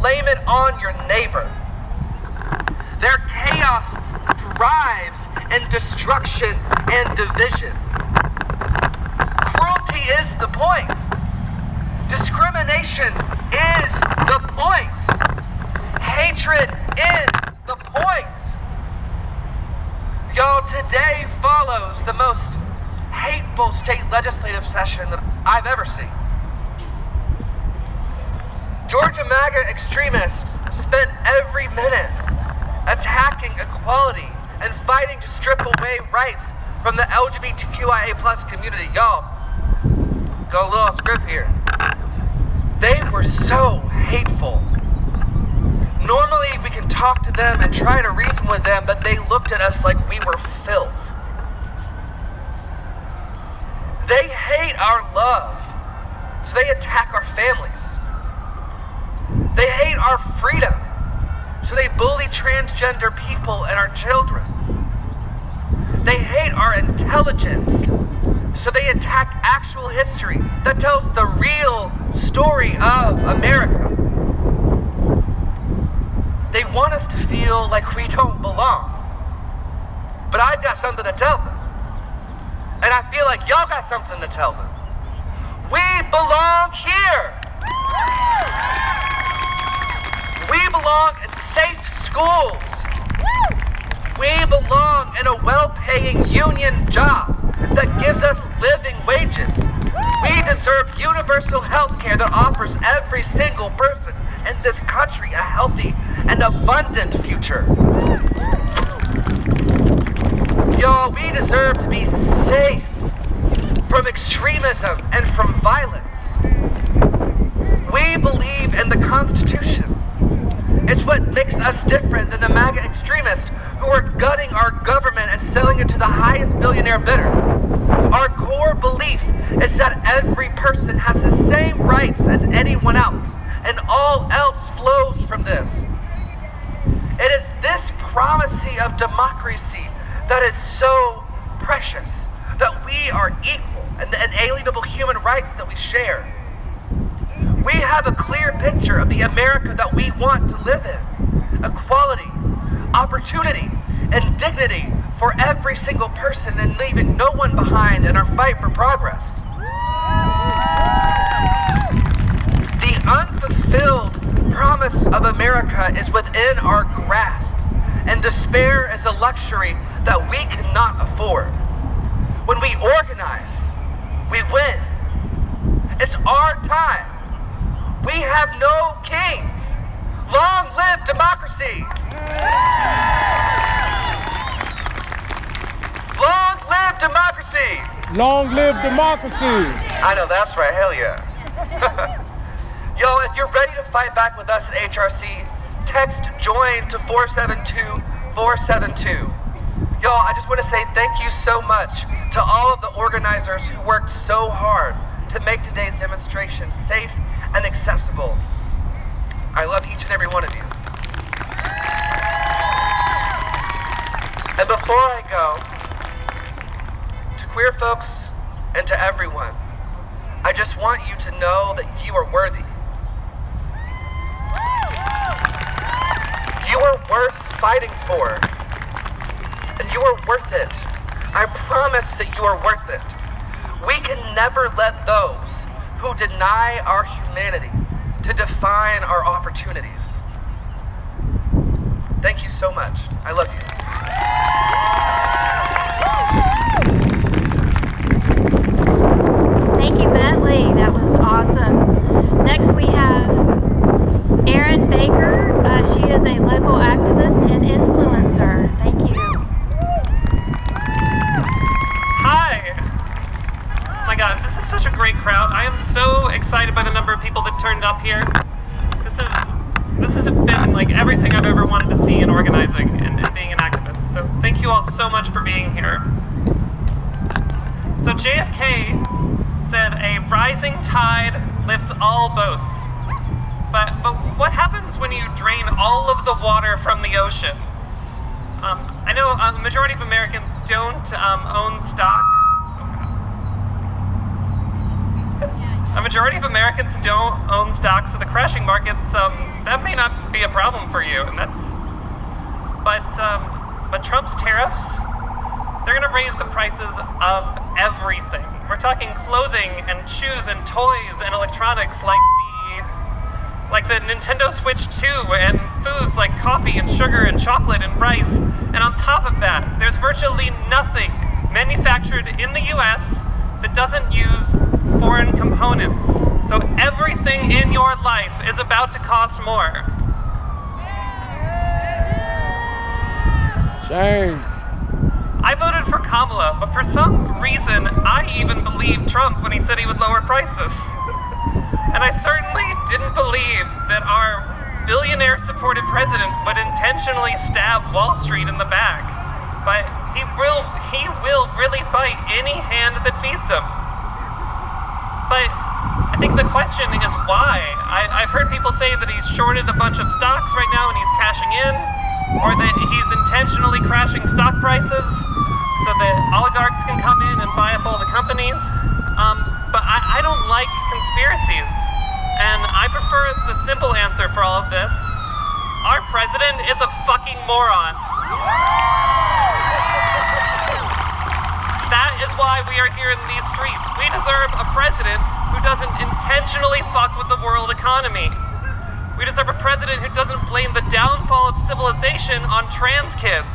blame it on your neighbor. Their chaos thrives in destruction and division. Cruelty is the point. Discrimination is the point. Hatred is the point. Y'all, today follows the most hateful state legislative session that I've ever seen. Georgia MAGA extremists spent every minute attacking equality and fighting to strip away rights from the LGBTQIA+ community. Y'all, go a little script here. They were so hateful. Normally we can talk to them and try to reason with them, but they looked at us like we were filth. They hate our love, so they attack our families. They hate our freedom, so they bully transgender people and our children. They hate our intelligence, so they attack actual history that tells the real story of America. They want us to feel like we don't belong. But I've got something to tell them. And I feel like y'all got something to tell them. We belong here. We belong in safe schools. We belong in a well-paying union job that gives us living wages. We deserve universal health care that offers every single person in this country a healthy and abundant future. Y'all, we deserve to be safe from extremism and from violence. We believe in the Constitution. It's what makes us different than the MAGA extremists who are gutting our government and selling it to the highest billionaire bidder. Our core belief is that every person has the same rights as anyone else, and all else flows from this. It is this primacy of democracy that is so precious, that we are equal and the inalienable human rights that we share. We have a clear picture of the America that we want to live in. Equality, opportunity, and dignity for every single person, and leaving no one behind in our fight for progress. The unfulfilled promise of America is within our grasp, and despair is a luxury that we cannot afford. When we organize, we win. It's our time. We have no kings. Long live democracy! Long live democracy! Long live democracy! I know, that's right, hell yeah. Yo, if you're ready to fight back with us at HRC, text JOIN to 472-472. Yo, I just want to say thank you so much to all of the organizers who worked so hard to make today's demonstration safe and accessible. I love each and every one of you. And before I go, to queer folks and to everyone, I just want you to know that you are worthy. You are worth fighting for. And you are worth it. I promise that you are worth it. We can never let those who deny our humanity to define our opportunities. Thank you so much. I love you. Thank you, Bentley. That was awesome. Next we have Erin Baker. She is a local activist and influencer. Thank you. Hi. Oh my God, this is such a great crowd. I am so excited by the number of people that turned up here. This has been like everything I've ever wanted to see in organizing and being an activist. So thank you all so much for being here. So JFK said a rising tide lifts all boats. But what happens when you drain all of the water from the ocean? I know the majority of Americans don't own stock. a majority of Americans don't own stocks with the crashing markets. That may not be a problem for you, and but Trump's tariffs, they're gonna raise the prices of everything. We're talking clothing and shoes and toys and electronics like the Nintendo Switch 2 and foods like coffee and sugar and chocolate and rice. And on top of that, there's virtually nothing manufactured in the US that doesn't use foreign components. So everything in your life is about to cost more. Shame. I voted for Kamala, but for some reason, I even believed Trump when he said he would lower prices. And I certainly didn't believe that our billionaire-supported president would intentionally stab Wall Street in the back. But he will really bite any hand that feeds him. But I think the question is why. I've heard people say that he's shorted a bunch of stocks right now and he's cashing in, or that he's intentionally crashing stock prices so that oligarchs can come in and buy up all the companies. But I don't like conspiracies, and I prefer the simple answer for all of this. Our president is a fucking moron. That is why we are here in these streets. We deserve a president who doesn't intentionally fuck with the world economy. We deserve a president who doesn't blame the downfall of civilization on trans kids.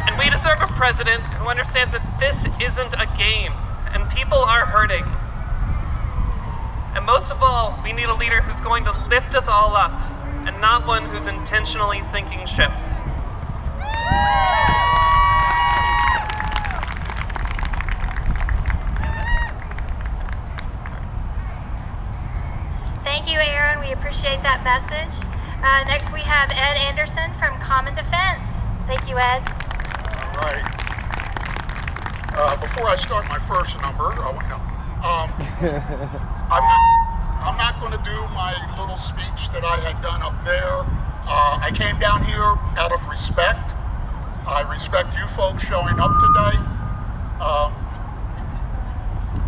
And we deserve a president who understands that this isn't a game, and people are hurting. And most of all, we need a leader who's going to lift us all up, and not one who's intentionally sinking ships. Thank you, Aaron. We appreciate that message. Next, we have Ed Anderson from Common Defense. Thank you, Ed. All right. Before I start my first number, I'm not going to do my little speech that I had done up there. I came down here out of respect. I respect you folks showing up today.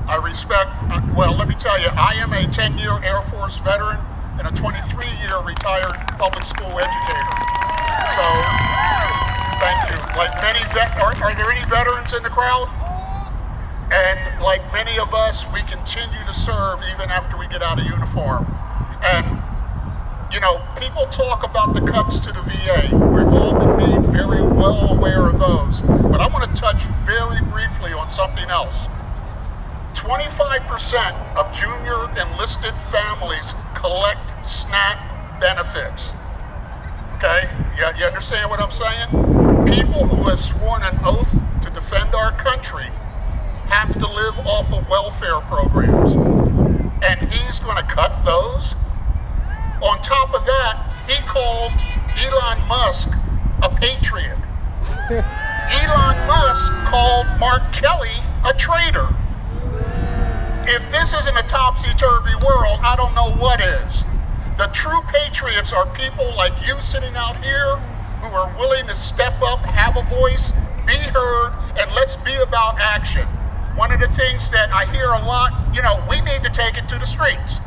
I respect, well, let me tell you, I am a 10-year Air Force veteran and a 23-year retired public school educator. So, thank you. Like many, are there any veterans in the crowd? And like many of us, we continue to serve even after we get out of uniform. And, you know, people talk about the cuts to the VA. We've all been made very well aware of those. But I want to touch very briefly on something else. 25% of junior enlisted families collect SNAP benefits. Okay? You understand what I'm saying? People who have sworn an oath to defend our country have to live off of welfare programs. And he's going to cut those. On top of that, he called Elon Musk a patriot. Elon Musk called Mark Kelly a traitor. If this isn't a topsy-turvy world, I don't know what is. The true patriots are people like you sitting out here who are willing to step up, have a voice, be heard, and let's be about action. One of the things that I hear a lot, you know, we need to take it to the streets.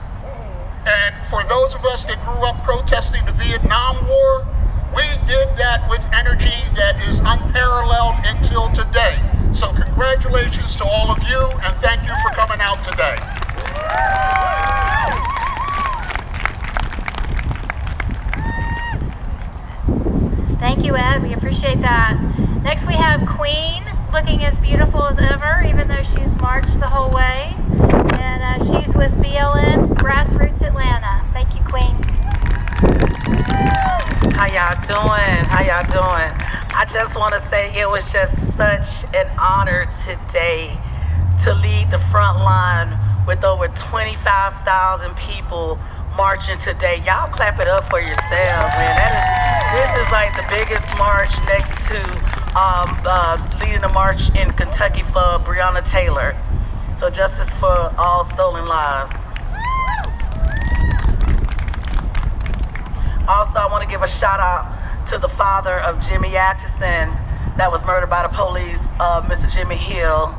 And for those of us that grew up protesting the Vietnam War, we did that with energy that is unparalleled until today. So congratulations to all of you, and thank you for coming out today. Thank you, Ed. We appreciate that. Next, we have Queen, looking as beautiful as ever, even though she's marched the whole way. And she's with BLM Grassroots Atlanta. Thank you, Queen. How y'all doing? How y'all doing? I just want to say it was just such an honor today to lead the front line with over 25,000 people marching today. Y'all clap it up for yourselves, man. This is like the biggest march next to leading the march in Kentucky for Breonna Taylor. So justice for all stolen lives. Also, I want to give a shout out to the father of Jimmy Atchison that was murdered by the police, Mr. Jimmy Hill.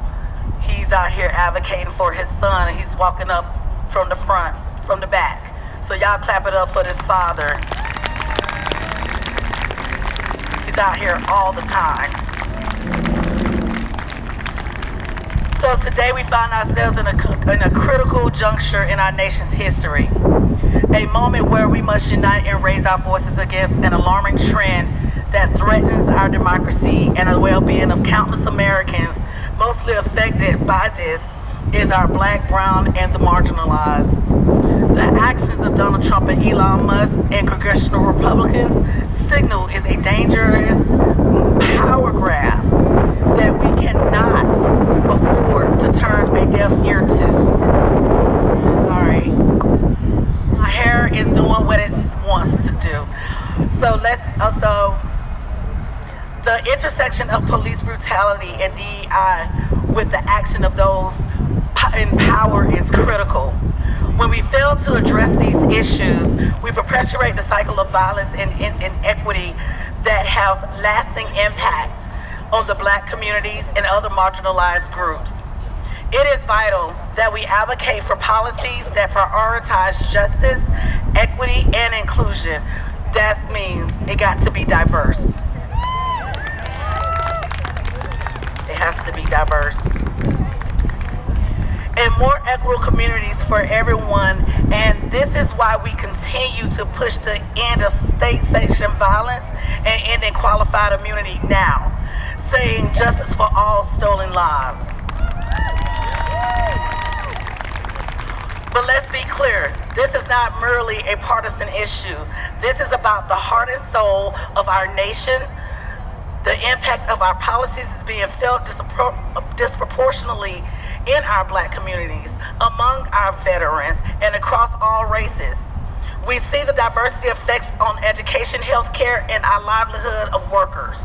He's He's out here advocating for his son, and he's walking up from the front, from the back. So y'all clap it up for this father. He's out here all the time. So today we find ourselves in a critical juncture in our nation's history. A moment where we must unite and raise our voices against an alarming trend that threatens our democracy and the well-being of countless Americans. Mostly affected by this is our black, brown, and the marginalized. The actions of Donald Trump and Elon Musk and congressional Republicans signal is a dangerous power grab that we cannot afford to turn a deaf ear to. Sorry. My hair is doing what it wants to do. So let's also, the intersection of police brutality and DEI with the action of those in power is critical. When we fail to address these issues, we perpetuate the cycle of violence and inequity that have lasting impact on the black communities and other marginalized groups. It is vital that we advocate for policies that prioritize justice, equity, and inclusion. That means it got to be diverse. It has to be diverse. And more equitable communities for everyone, and this is why we continue to push the end of state-sanctioned violence and ending qualified immunity now, saying justice for all stolen lives. But let's be clear, this is not merely a partisan issue. This is about the heart and soul of our nation. The impact of our policies is being felt disproportionately in our black communities, among our veterans, and across all races. We see the diversity effects on education, healthcare, and our livelihood of workers.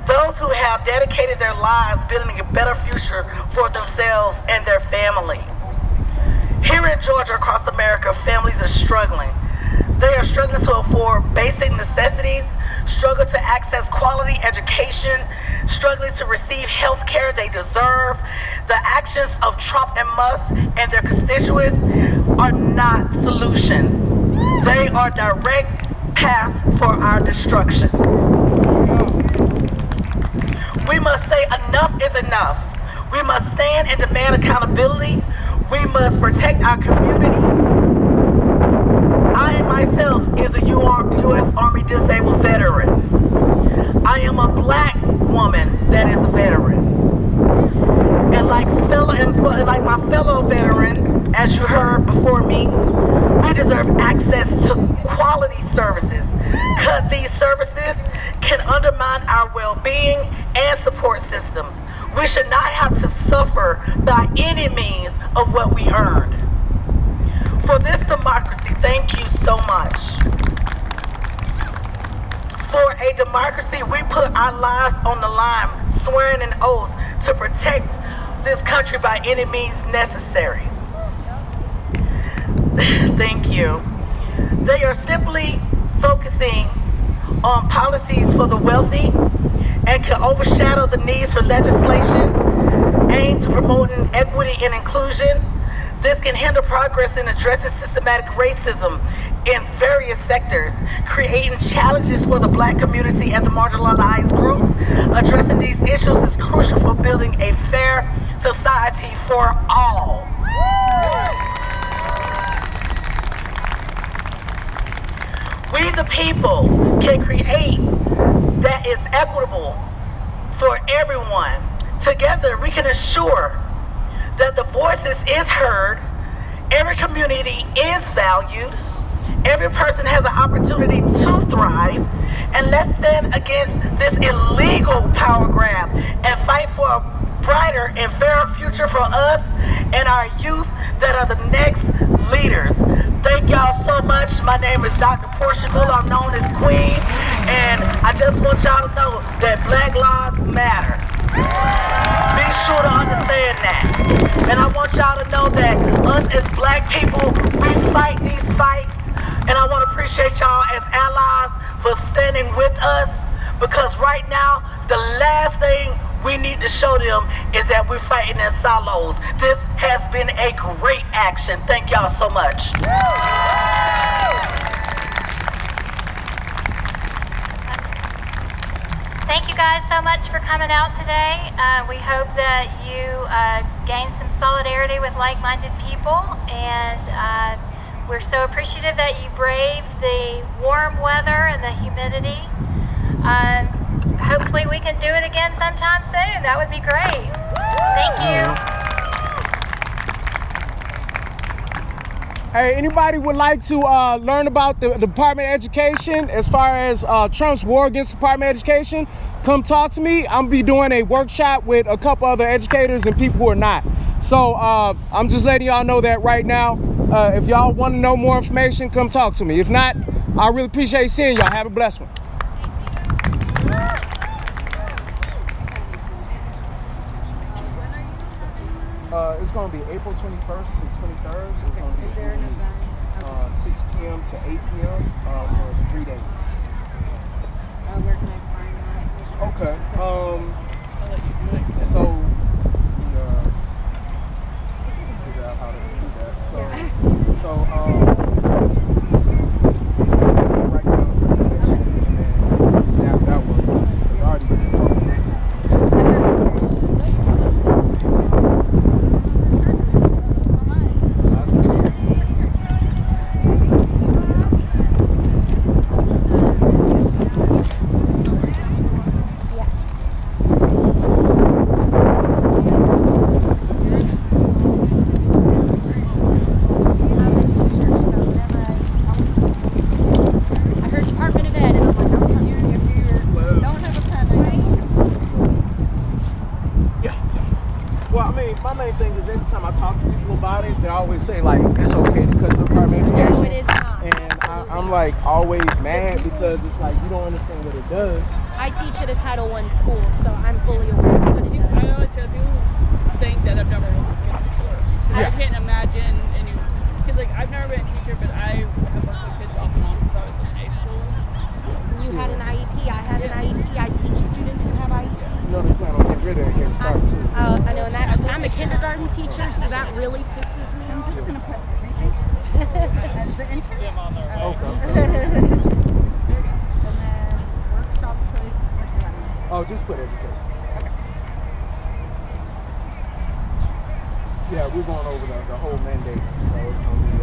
Those who have dedicated their lives building a better future for themselves and their family. Here in Georgia, across America, families are struggling. They are struggling to afford basic necessities, struggle to access quality education, struggling to receive health care they deserve. The actions of Trump and Musk and their constituents are not solutions. They are direct paths for our destruction. We must say enough is enough. We must stand and demand accountability. We must protect our community. I myself is a U.S. Army disabled veteran. I am a black woman that is a veteran. And like my fellow veterans, as you heard before me, we deserve access to quality services. Cut these services can undermine our well-being and support systems. We should not have to suffer by any means of what we earned. For this democracy, thank you so much. For a democracy, we put our lives on the line, swearing an oath to protect this country by any means necessary. Thank you. They are simply focusing on policies for the wealthy and can overshadow the needs for legislation aimed to promoting equity and inclusion. This can hinder progress in addressing systematic racism in various sectors, creating challenges for the black community and the marginalized groups. Addressing these issues is crucial for building a fair society for all. We the people can create that is equitable for everyone. Together we can ensure that the voices is heard, every community is valued, every person has an opportunity to thrive, and let's stand against this illegal power grab and fight for a brighter and fairer future for us and our youth that are the next leaders. Thank y'all so much. My name is Dr. Portia Miller. I'm known as Queen, and I just want y'all to know that Black Lives Matter. Be sure to understand that. And I want y'all to know that us as black people, we fight these fights. And I want to appreciate y'all as allies for standing with us, because right now, the last thing we need to show them is that we're fighting in silos. This has been a great action. Thank y'all so much. Thank you guys so much for coming out today. We hope that you gain some solidarity with like-minded people, and we're so appreciative that you braved the warm weather and the humidity. Hopefully we can do it again sometime soon. That would be great. Thank you. Hey, anybody would like to learn about the Department of Education as far as Trump's war against the Department of Education, come talk to me. I'm gonna be doing a workshop with a couple other educators and people who are not. So I'm just letting y'all know that right now. If y'all want to know more information, come talk to me. If not, I really appreciate seeing y'all. Have a blessed one. It's going to be April 21st to 23rd. It's going to be 6 p.m. to 8 p.m. For 3 days. Where can I find more information? Okay. So, figure out how to do that. So, right now, and that works. It's already been say like it's okay to cut the Department of Education. No, it is not. And I'm like always mad because it's like you don't understand what it does. I teach at a Title I school, so I'm fully aware of what it does. I always do think that I've never worked with kids before. I can't imagine any, because like I've never been a teacher, but I have worked with kids off and on since I was in high school. You had an IEP, I had an IEP. I teach students who have IEPs. You know they plan on getting rid of it and start too. I know, and I'm a kindergarten teacher, so that really pisses me off. I'm just gonna put As the interest? Okay. there we go. And then workshop choice, what do I mean? Oh, just put education. Okay. Yeah, we're going over the whole mandate, so it's gonna be